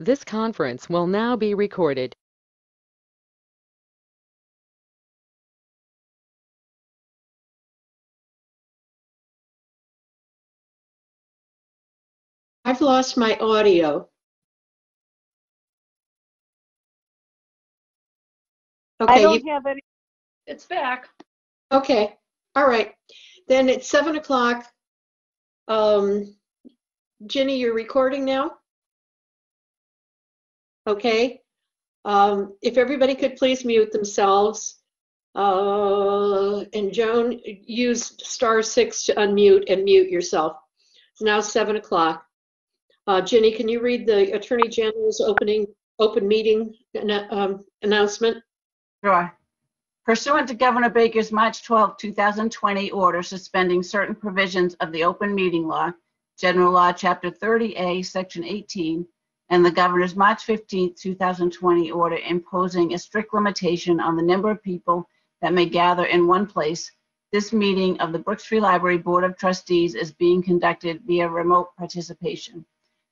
This conference will now be recorded. I've lost my audio. Okay, I don't have any. It's back. Okay, all right. Then it's 7 o'clock. Ginny, you're recording now? Okay. If everybody could please mute themselves. And Joan, use *6 to unmute and mute yourself. It's now 7 o'clock. Ginny, can you read the Attorney General's open meeting announcement? Sure. Pursuant to Governor Baker's March 12, 2020 order suspending certain provisions of the open meeting law, General Law, Chapter 30A, Section 18, and the Governor's March 15, 2020 order imposing a strict limitation on the number of people that may gather in one place, this meeting of the Brooks Free Library Board of Trustees is being conducted via remote participation.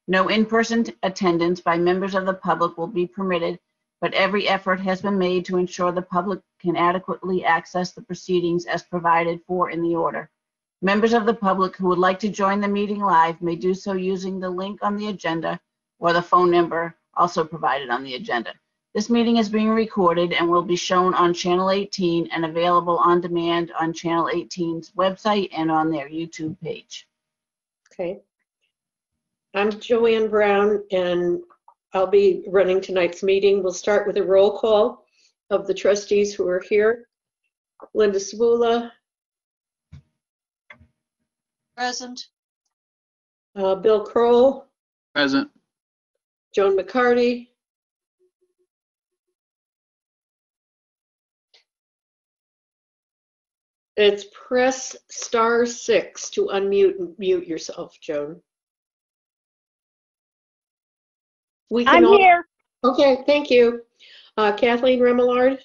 No in-person attendance by members of the public will be permitted, but every effort has been made to ensure the public can adequately access the proceedings as provided for in the order. Members of the public who would like to join the meeting live may do so using the link on the agenda or the phone number also provided on the agenda. This meeting is being recorded and will be shown on Channel 18 and available on demand on Channel 18's website and on their YouTube page. Okay. I'm Joanne Brown, and I'll be running tonight's meeting. We'll start with a roll call of the trustees who are here. Linda Sabula. Present. Bill Kroll. Present. Joan McCarty. It's press *6 to unmute and mute yourself, Joan. I'm here. Okay, thank you. Kathleen Remillard.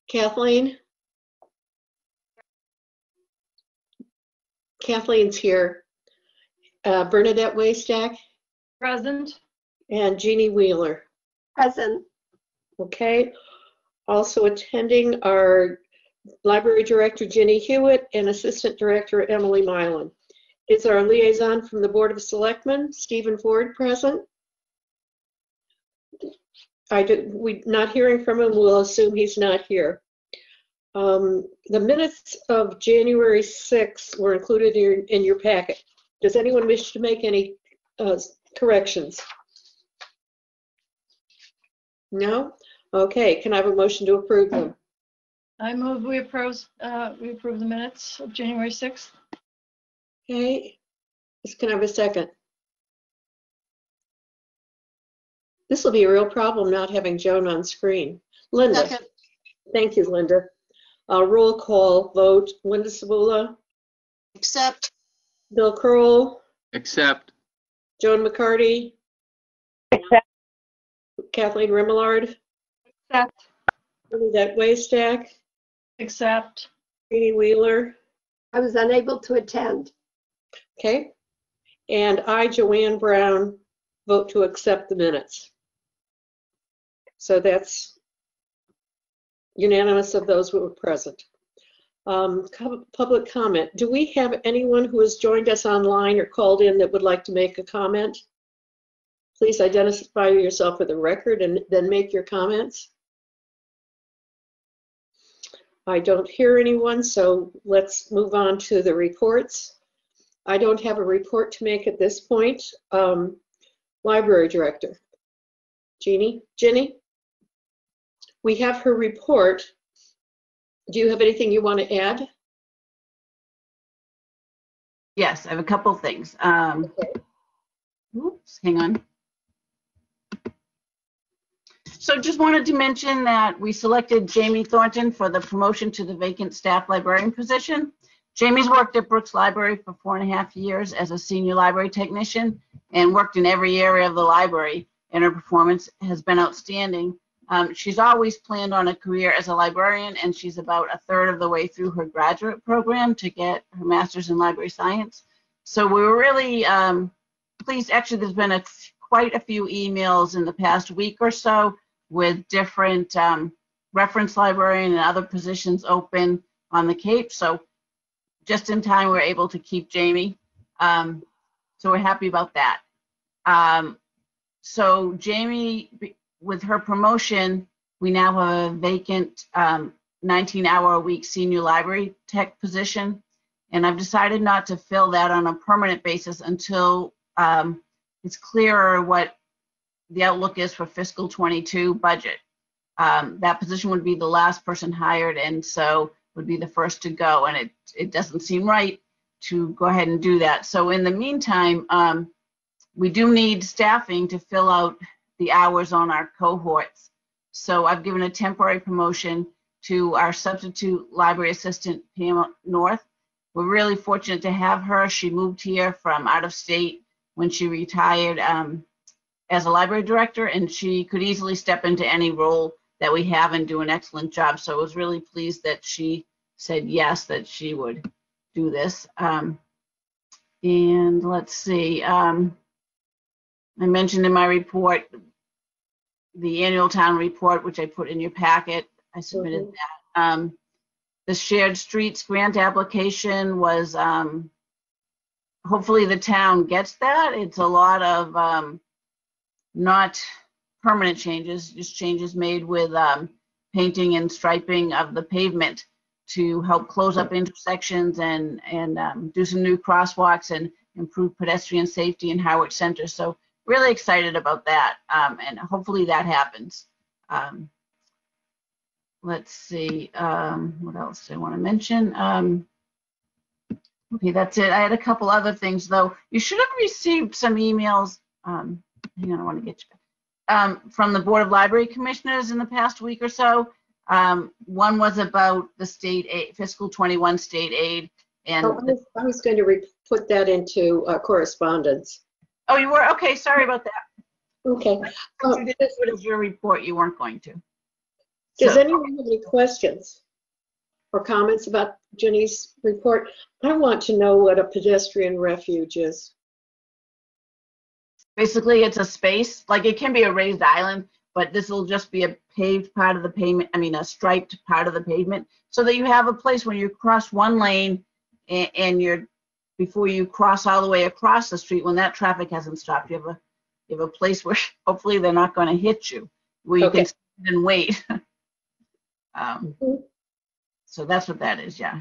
Kathleen? Kathleen's here. Bernadette Waystack. Present. And Jeannie Wheeler. Present. Okay. Also attending are Library Director Ginny Hewitt and Assistant Director Emily Milan. Is our liaison from the Board of Selectmen, Stephen Ford, present? We're not hearing from him. We'll assume he's not here. The minutes of January 6th were included in your packet. Does anyone wish to make any corrections? No? Okay, can I have a motion to approve them? I move we approve the minutes of January 6th. Okay, can I have a second? This will be a real problem not having Joan on screen. Linda. Second. Thank you, Linda. Roll call vote. Linda Sabula. Accept. Bill Kroll. Accept. Joan McCarty. Accept. Kathleen Remillard. Accept. Bernadette Waystack. Accept. Jeannie Wheeler. I was unable to attend. Okay. And I, Joanne Brown, vote to accept the minutes. So that's unanimous of those who were present. Public comment. Do we have anyone who has joined us online or called in that would like to make a comment? Please identify yourself for the record and then make your comments. I don't hear anyone, so let's move on to the reports. I don't have a report to make at this point. Library Director. Ginny? We have her report. Do you have anything you want to add? Yes, I have a couple things. Okay. Oops, hang on. So just wanted to mention that we selected Jamie Thornton for the promotion to the vacant staff librarian position. Jamie's worked at Brooks Library for 4.5 years as a senior library technician and worked in every area of the library, and her performance has been outstanding. She's always planned on a career as a librarian, and she's about a third of the way through her graduate program to get her master's in library science. So we were really pleased. Actually, there's been quite a few emails in the past week or so with different reference librarian and other positions open on the Cape. So just in time, we were able to keep Jamie. So we're happy about that. So Jamie, with her promotion, we now have a vacant 19-hour-a-week senior library tech position. And I've decided not to fill that on a permanent basis until it's clearer what the outlook is for fiscal 22 budget. That position would be the last person hired, and so would be the first to go. And it doesn't seem right to go ahead and do that. So in the meantime, we do need staffing to fill out the hours on our cohorts. So I've given a temporary promotion to our substitute library assistant, Pam North. We're really fortunate to have her. She moved here from out of state when she retired as a library director, and she could easily step into any role that we have and do an excellent job. So I was really pleased that she said yes, that she would do this. And let's see, I mentioned in my report, the annual town report, which I put in your packet. I submitted that. The shared streets grant application was, hopefully the town gets that. It's a lot of not permanent changes, just changes made with painting and striping of the pavement to help close up intersections and do some new crosswalks and improve pedestrian safety in Howard Center. So really excited about that, and hopefully that happens. Let's see, what else do I want to mention? Okay, that's it. I had a couple other things though. You should have received some emails. Hang on, I want to get you. From the Board of Library Commissioners in the past week or so. One was about the state aid, fiscal 21 state aid. And I was going to put that into correspondence. Oh, you were? Okay, sorry about that. Okay. You did this with your report, you weren't going to. Does anyone have any questions or comments about Jenny's report? I want to know what a pedestrian refuge is. Basically, it's a space, like it can be a raised island, but this will just be a paved part of the pavement, I mean, a striped part of the pavement, so that you have a place when you cross one lane and you're, before you cross all the way across the street, when that traffic hasn't stopped, you have a place where hopefully they're not going to hit you, where you can sit and wait. So that's what that is, yeah.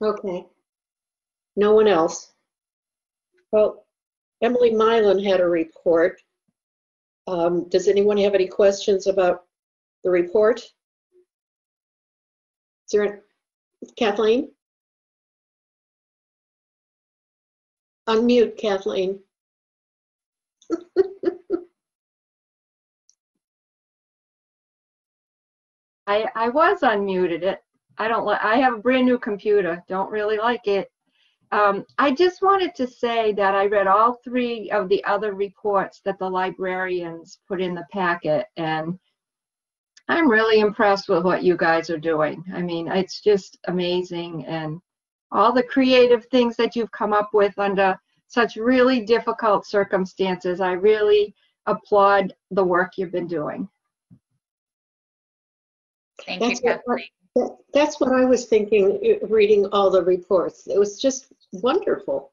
Okay. No one else? Well, Emily Milan had a report. Does anyone have any questions about the report? Is there, Kathleen? Unmute, Kathleen. I was unmuted. I have a brand new computer. Don't really like it. I just wanted to say that I read all 3 of the other reports that the librarians put in the packet, and I'm really impressed with what you guys are doing. I mean, it's just amazing, and all the creative things that you've come up with under such really difficult circumstances. I really applaud the work you've been doing. Thank you, Kathleen. That's what I was thinking, reading all the reports. It was just wonderful.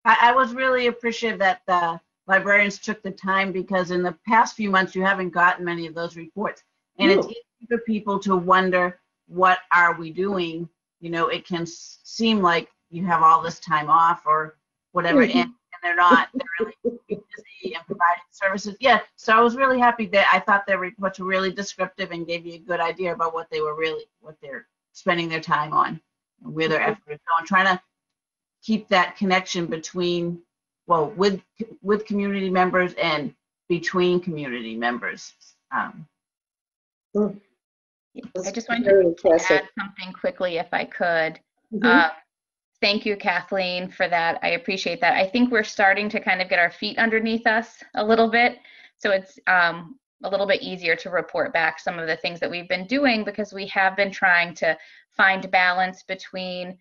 I was really appreciative that the librarians took the time, because in the past few months you haven't gotten many of those reports, and it's easy for people to wonder, what are we doing? You know, it can seem like you have all this time off or whatever, and they're not. They're really busy and providing services. Yeah, so I was really happy that I thought their reports were really descriptive and gave you a good idea about what they're spending their time on and where their effort is going, trying to keep that connection between, well, with community members and between community members. I just wanted to add something quickly, if I could. Thank you, Kathleen, for that. I appreciate that. I think we're starting to kind of get our feet underneath us a little bit. So it's a little bit easier to report back some of the things that we've been doing, because we have been trying to find balance between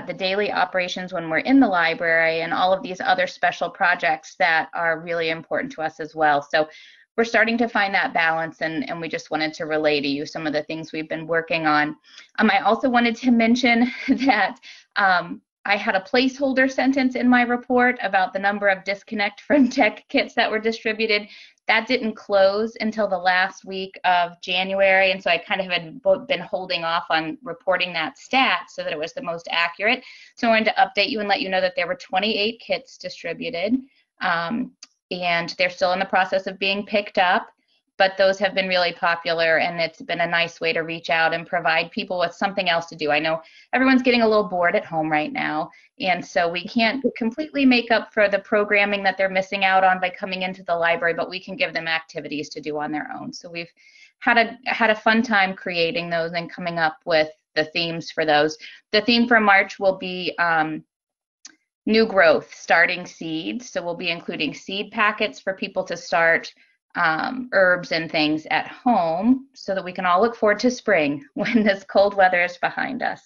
the daily operations when we're in the library and all of these other special projects that are really important to us as well. So we're starting to find that balance, and we just wanted to relay to you some of the things we've been working on. I also wanted to mention that I had a placeholder sentence in my report about the number of disconnect from tech kits that were distributed. That didn't close until the last week of January, and so I kind of had been holding off on reporting that stat so that it was the most accurate. So I wanted to update you and let you know that there were 28 kits distributed, and they're still in the process of being picked up, but those have been really popular, and it's been a nice way to reach out and provide people with something else to do. I know everyone's getting a little bored at home right now, and so we can't completely make up for the programming that they're missing out on by coming into the library, but we can give them activities to do on their own. So we've had a fun time creating those and coming up with the themes for those. The theme for March will be new growth, starting seeds. So we'll be including seed packets for people to start herbs and things at home so that we can all look forward to spring when this cold weather is behind us.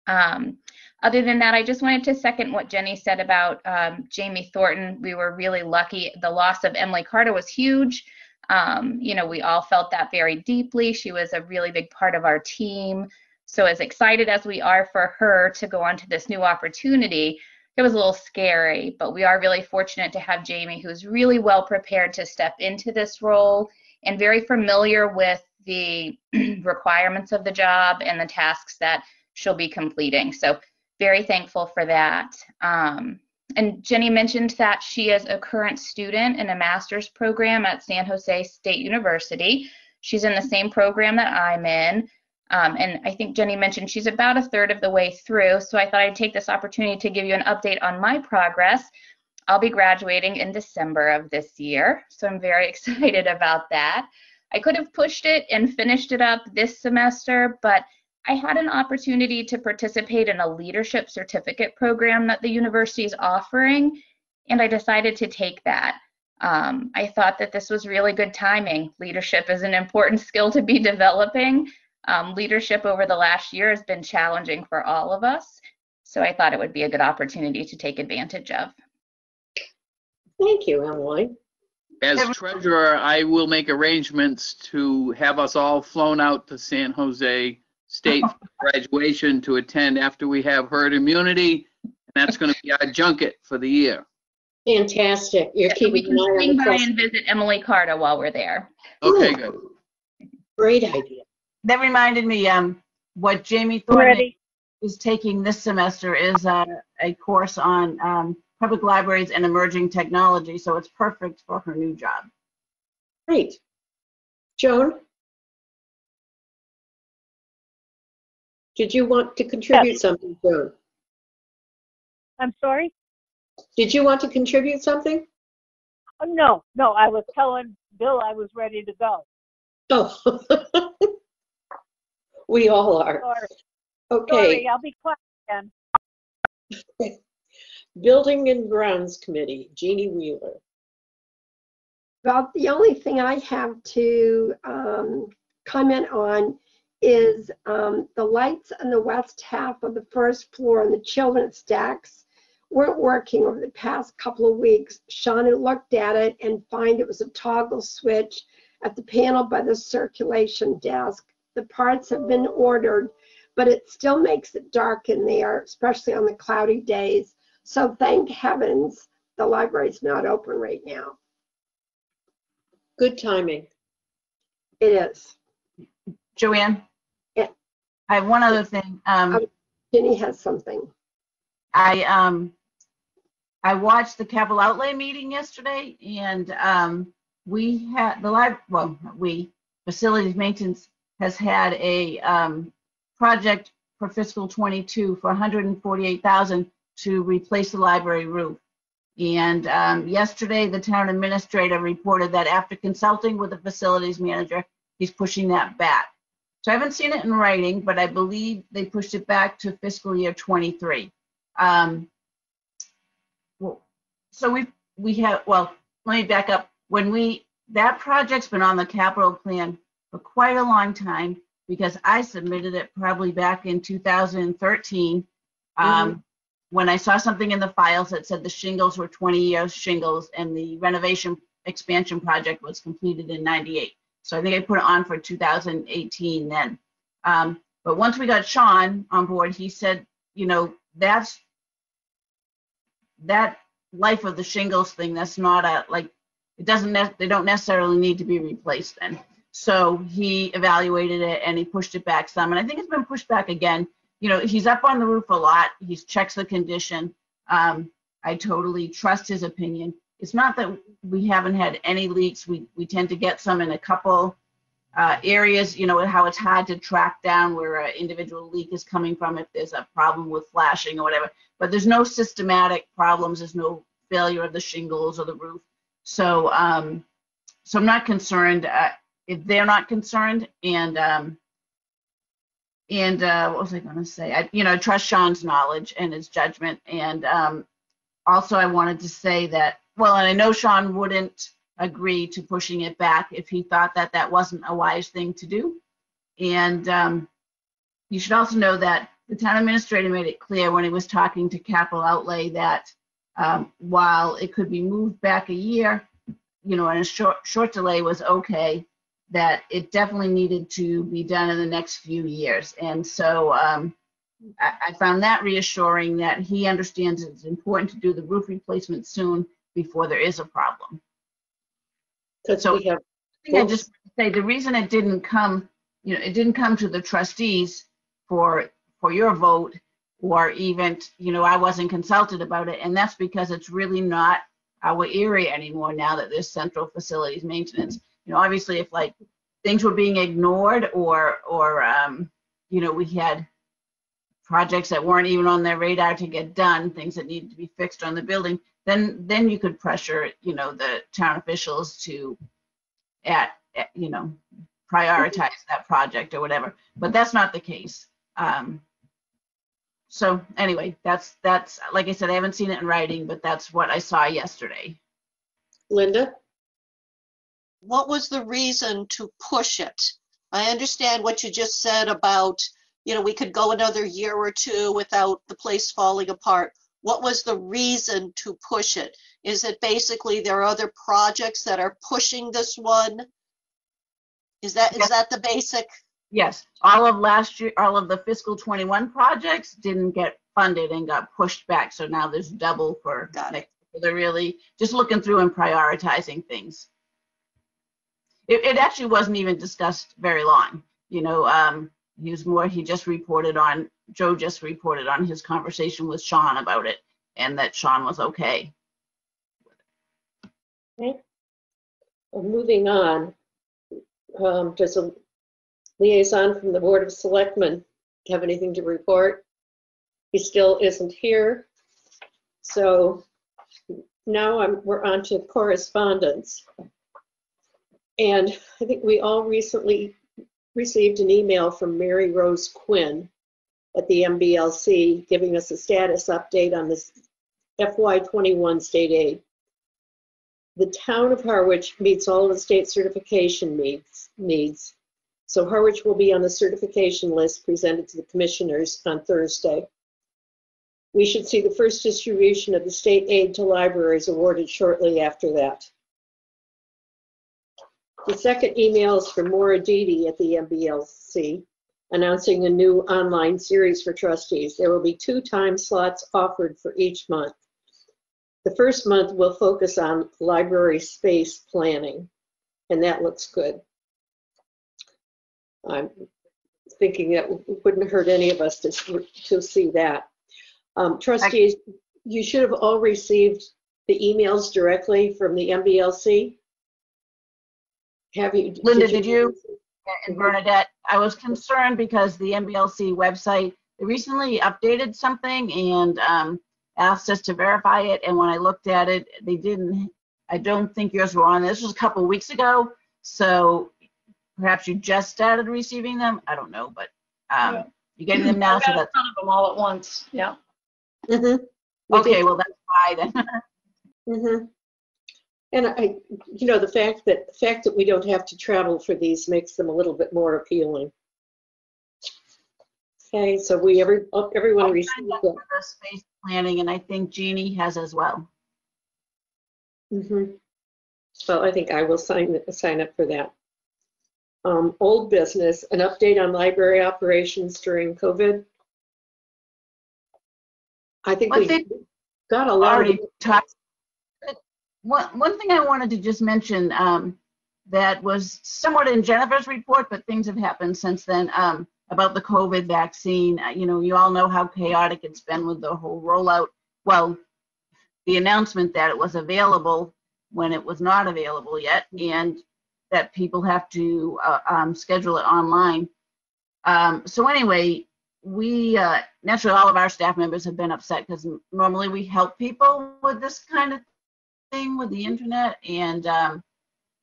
Other than that, I just wanted to second what Jenny said about Jamie Thornton. We were really lucky. The loss of Emily Carter was huge. We all felt that very deeply. She was a really big part of our team. So as excited as we are for her to go on to this new opportunity, it was a little scary, but we are really fortunate to have Jamie, who's really well prepared to step into this role and very familiar with the requirements of the job and the tasks that she'll be completing. So very thankful for that. And Jenny mentioned that she is a current student in a master's program at San Jose State University. She's in the same program that I'm in. And I think Jenny mentioned she's about a third of the way through, so I thought I'd take this opportunity to give you an update on my progress. I'll be graduating in December of this year, so I'm very excited about that. I could have pushed it and finished it up this semester, but I had an opportunity to participate in a leadership certificate program that the university is offering, and I decided to take that. I thought that this was really good timing. Leadership is an important skill to be developing. Leadership over the last year has been challenging for all of us, so I thought it would be a good opportunity to take advantage of. Thank you, Emily. As treasurer, I will make arrangements to have us all flown out to San Jose State for graduation to attend after we have herd immunity, and that's going to be our junket for the year. Fantastic. You're So keeping we an can eye on swing the by press. and visit Emily Carter while we're there. Okay, good. Great idea. That reminded me, what Jamie Thornton is taking this semester is a course on public libraries and emerging technology, so it's perfect for her new job. Great. Joan? Did you want to contribute something, Joan? I'm sorry? Did you want to contribute something? Oh, no, I was telling Bill I was ready to go. Oh. We all are. Sorry. Okay. Sorry, I'll be quiet again. Building and Grounds Committee, Jeannie Wheeler. Well, the only thing I have to comment on is the lights on the west half of the first floor and the children's stacks weren't working over the past couple of weeks. Shauna looked at it and found it was a toggle switch at the panel by the circulation desk. The parts have been ordered, but it still makes it dark in there, especially on the cloudy days. So thank heavens the library's not open right now. Good timing. It is. Joanne? Yeah. I have one other thing. Jenny has something. I watched the capital outlay meeting yesterday, and we had facilities maintenance has had a project for fiscal 22 for $148,000 to replace the library roof. And yesterday, the town administrator reported that after consulting with the facilities manager, he's pushing that back. So I haven't seen it in writing, but I believe they pushed it back to fiscal year 23. So we have, well, let me back up. When we that project's been on the capital plan for quite a long time because I submitted it probably back in 2013. When I saw something in the files that said the shingles were 20-year shingles and the renovation expansion project was completed in 98. So I think I put it on for 2018 then. But once we got Sean on board, he said, you know, that life of the shingles thing, that's not a, like, it doesn't, they don't necessarily need to be replaced then. So he evaluated it and he pushed it back some. And I think it's been pushed back again. You know, he's up on the roof a lot. He checks the condition. I totally trust his opinion. It's not that we haven't had any leaks. We tend to get some in a couple areas, you know, how it's hard to track down where an individual leak is coming from if there's a problem with flashing or whatever. But there's no systematic problems. There's no failure of the shingles or the roof. So, so I'm not concerned if they're not concerned. And what was I going to say? I trust Sean's knowledge and his judgment. And also I wanted to say that, well, and I know Sean wouldn't agree to pushing it back if he thought that that wasn't a wise thing to do. And you should also know that the town administrator made it clear when he was talking to capital outlay that while it could be moved back a year, you know, and a short delay was okay, that it definitely needed to be done in the next few years. And so I found that reassuring that he understands it's important to do the roof replacement soon before there is a problem. So we have, I think I just say the reason it didn't come, you know, it didn't come to the trustees for your vote, or even, you know, I wasn't consulted about it, and that's because it's really not our area anymore now that there's central facilities maintenance. You know, obviously if like things were being ignored or you know, we had projects that weren't even on their radar to get done, things that needed to be fixed on the building, then you could pressure, you know, the town officials to you know, prioritize that project or whatever. But that's not the case. So anyway, that's like I said, I haven't seen it in writing, but that's what I saw yesterday. Linda? What was the reason to push it? I understand what you just said about, you know, we could go another year or two without the place falling apart. What was the reason to push it? Is it basically there are other projects that are pushing this one? Is that the basic? Yes, all of last year, all of the fiscal 21 projects didn't get funded and got pushed back. So now there's double for next. They're really just looking through and prioritizing things. It actually wasn't even discussed very long. You know, he just reported on, Joe just reported on his conversation with Sean about it, and that Sean was okay. Okay. Well, moving on, does a liaison from the Board of Selectmen have anything to report? He still isn't here. So now we're on to correspondence. And I think we all recently received an email from Mary Rose Quinn at the MBLC giving us a status update on this FY21 state aid. The town of Harwich meets all of the state certification needs. So Harwich will be on the certification list presented to the commissioners on Thursday. We should see the first distribution of the state aid to libraries awarded shortly after that. The second email is from Maura Dede at the MBLC, announcing a new online series for trustees. There will be 2 time slots offered for each month. The first month will focus on library space planning, and that looks good. I'm thinking that wouldn't hurt any of us to see that. Trustees, you should have all received the emails directly from the MBLC. Have you? Linda, did you? And Bernadette, I was concerned because the MBLC website, they recently updated something and asked us to verify it. And when I looked at it, they didn't, I don't think yours were on. This was a couple of weeks ago. So perhaps you just started receiving them. I don't know, but Yeah. you're getting them now. I So got a that's ton of them all at once. Yeah. Mm-hmm. okay. Well, that's why then. Mm-hmm. And the fact that we don't have to travel for these makes them a little bit more appealing. Okay, so everyone I've received signed up that. for the space planning, and I think Jeannie has as well. Well, I think I will sign up for that. Old business, an update on library operations during COVID. I think we got a lot of Already talked. One thing I wanted to just mention that was somewhat in Jennifer's report, but things have happened since then about the COVID vaccine. You all know how chaotic it's been with the whole rollout. Well, the announcement that it was available when it was not available yet, and that people have to schedule it online. So anyway, we naturally all of our staff members have been upset because normally we help people with this kind of thing with the internet, and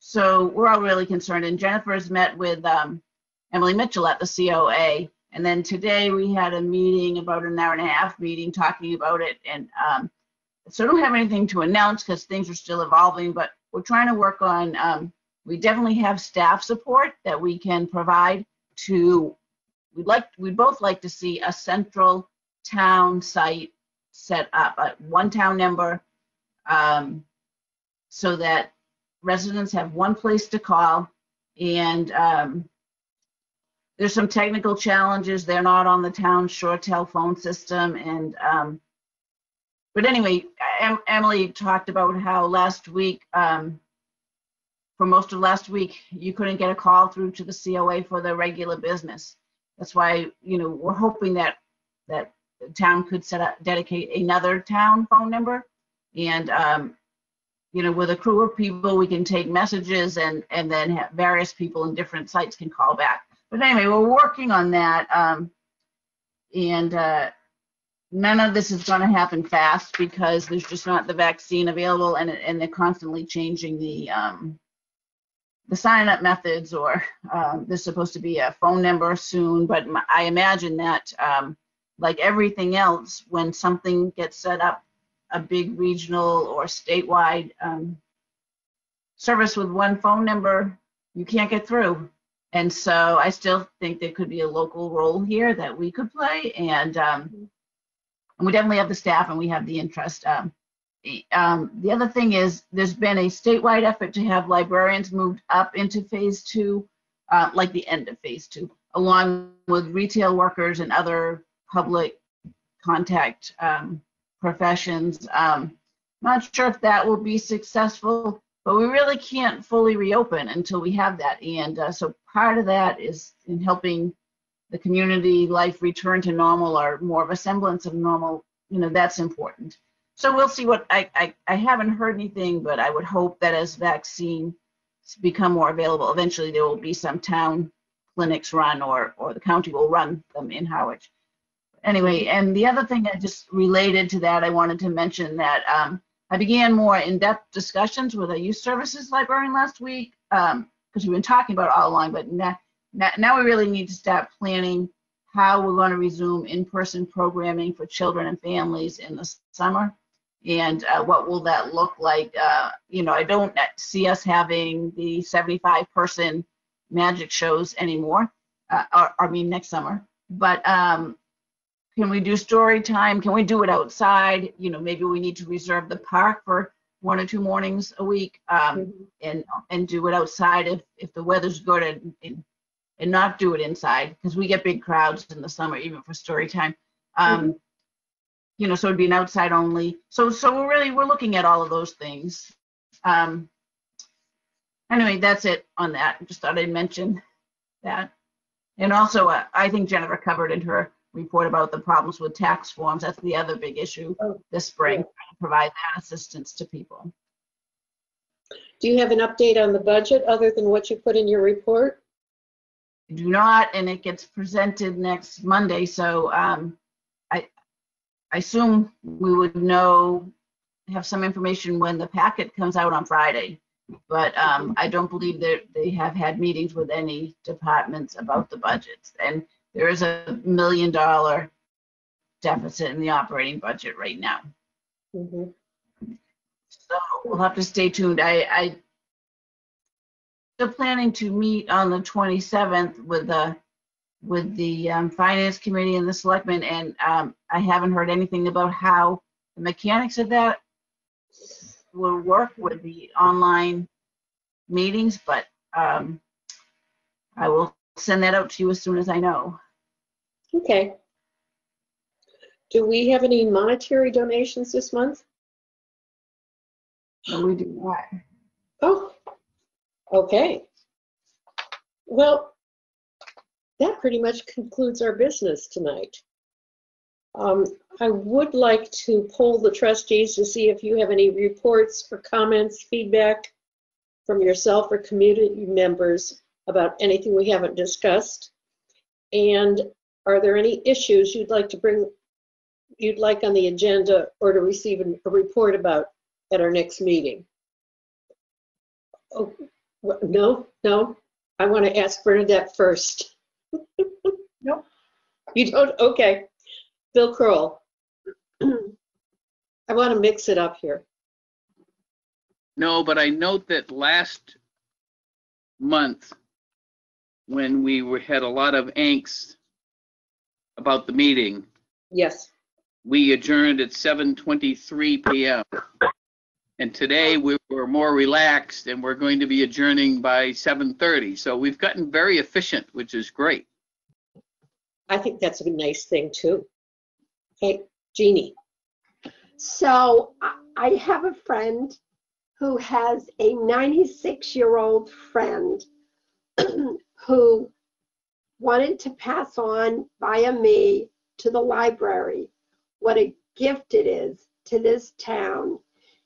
so we're all really concerned. And Jennifer's met with Emily Mitchell at the COA, and then today we had a meeting, about an hour and a half meeting, talking about it. And so I don't have anything to announce because things are still evolving, but we're trying to work on. We definitely have staff support that we can provide to. We'd both like to see a central town site set up, one town number, so that residents have one place to call. And there's some technical challenges. They're not on the town's ShoreTel phone system. And but anyway, Emily talked about how last week, for most of last week, you couldn't get a call through to the COA for the regular business. That's why, we're hoping that the town could dedicate another town phone number. And, with a crew of people, we can take messages and then have various people in different sites can call back. But anyway, we're working on that. None of this is going to happen fast because there's just not the vaccine available, and they're constantly changing the sign-up methods, or there's supposed to be a phone number soon. But I imagine that, like everything else, when something gets set up, a big regional or statewide service with one phone number, you can't get through. And so I still think there could be a local role here that we could play, and we definitely have the staff and we have the interest. The other thing is there's been a statewide effort to have librarians moved up into phase 2, like the end of phase 2, along with retail workers and other public contact professions. Not sure if that will be successful, but we really can't fully reopen until we have that. And so part of that is in helping the community life return to normal, or more of a semblance of normal. That's important. So we'll see what I haven't heard anything, but I would hope that as vaccines become more available, eventually there will be some town clinics run, or the county will run them in Howard. Anyway, and the other thing that just related to that, I wanted to mention that I began more in-depth discussions with a youth services librarian last week, because we've been talking about it all along, but now we really need to start planning how we're going to resume in-person programming for children and families in the summer. And what will that look like? I don't see us having the 75-person magic shows anymore, next summer. But can we do story time? Can we do it outside? Maybe we need to reserve the park for 1 or 2 mornings a week, and do it outside if the weather's good, and not do it inside, because we get big crowds in the summer, even for story time. So it'd be an outside only. So we're looking at all of those things. Anyway, that's it on that. Just thought I'd mention that. And also, I think Jennifer covered in her report about the problems with tax forms. That's the other big issue this spring, trying to provide that assistance to people. Do you have an update on the budget other than what you put in your report? I do not, and it gets presented next Monday. So I assume we would have some information when the packet comes out on Friday. But I don't believe that they have had meetings with any departments about the budgets. And there is a $1 million deficit in the operating budget right now. So we'll have to stay tuned. I still planning to meet on the 27th with the finance committee and the selectmen, and I haven't heard anything about how the mechanics of that will work with the online meetings, but I will send that out to you as soon as I know. Okay. Do we have any monetary donations this month? So we do that. Oh, okay. Well, that pretty much concludes our business tonight. I would like to poll the trustees to see if you have any reports or comments, feedback from yourself or community members about anything we haven't discussed. And are there any issues you'd like on the agenda or to receive a report about at our next meeting? Oh, no. I want to ask Bernadette first. Nope. You don't? Okay. Bill Kroll. I want to mix it up here. No, but I note that last month, when we had a lot of angst about the meeting, Yes. we adjourned at 7:23 p.m. And today we were more relaxed and we're going to be adjourning by 7:30. So we've gotten very efficient, which is great. I think that's a nice thing too. Okay, Jeannie. So I have a friend who has a 96-year-old friend who wanted to pass on via me to the library what a gift it is to this town.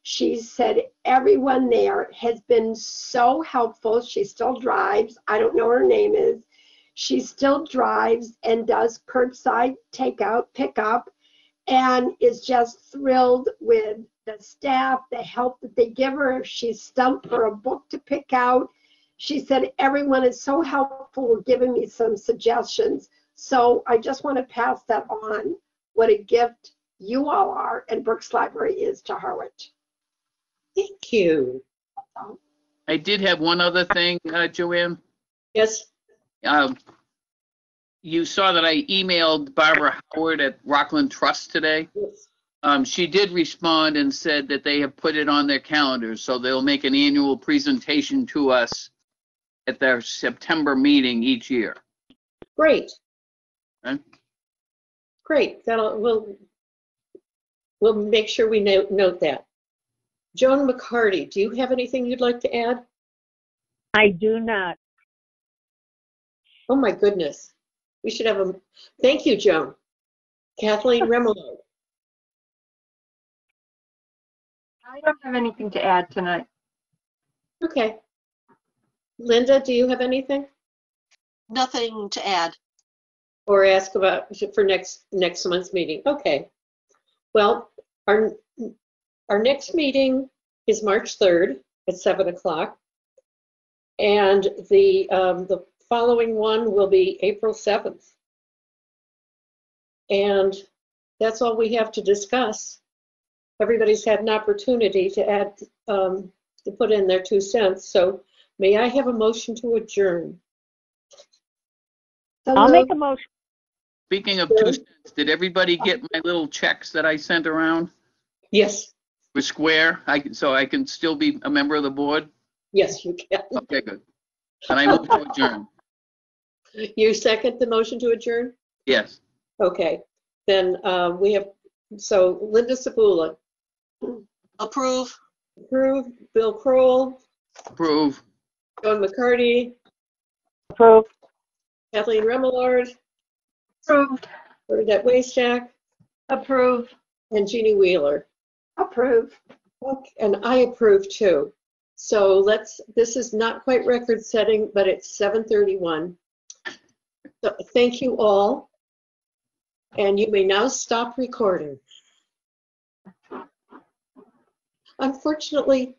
She said everyone there has been so helpful. She still drives. I don't know what her name is. She still drives and does curbside takeout, pickup, and is just thrilled with the staff, the help that they give her. If she's stumped for a book to pick out, she said everyone is so helpful with giving me some suggestions. So I just want to pass that on, what a gift you all are and Brooks Library is to Harwich. Thank you. I did have one other thing, Joanne. Yes. You saw that I emailed Barbara Howard at Rockland Trust today. Yes. She did respond and said that they have put it on their calendars, so they'll make an annual presentation to us at their September meeting each year. Great. Okay? Great. We'll make sure we note that. Joan McCarty, do you have anything you'd like to add? I do not. Oh my goodness. We should have a, thank you, Joan. Kathleen Remillard. I don't have anything to add tonight. Okay. Linda, do you have anything? Nothing to add. Or ask about for next month's meeting? Okay. Well, our next meeting is March 3rd at 7 o'clock. And the following one will be April 7th. And that's all we have to discuss. Everybody's had an opportunity to add, to put in their 2 cents. So may I have a motion to adjourn? I'll make a motion. Speaking of 2 cents, did everybody get my little checks that I sent around? Yes. With Square, so I can still be a member of the board? Yes, you can. Okay, good. And I move to adjourn. You second the motion to adjourn? Yes. Okay. Then we have, so Linda Sabula. Approve. Approve. Bill Kroll. Approve. Joan McCarty. Approve. Kathleen Remillard. Approved. Bernadette Wastack. Approve. And Jeannie Wheeler. Approve. Okay, and I approve too. So this is not quite record setting, but it's 7:31. So thank you all. And you may now stop recording. Unfortunately,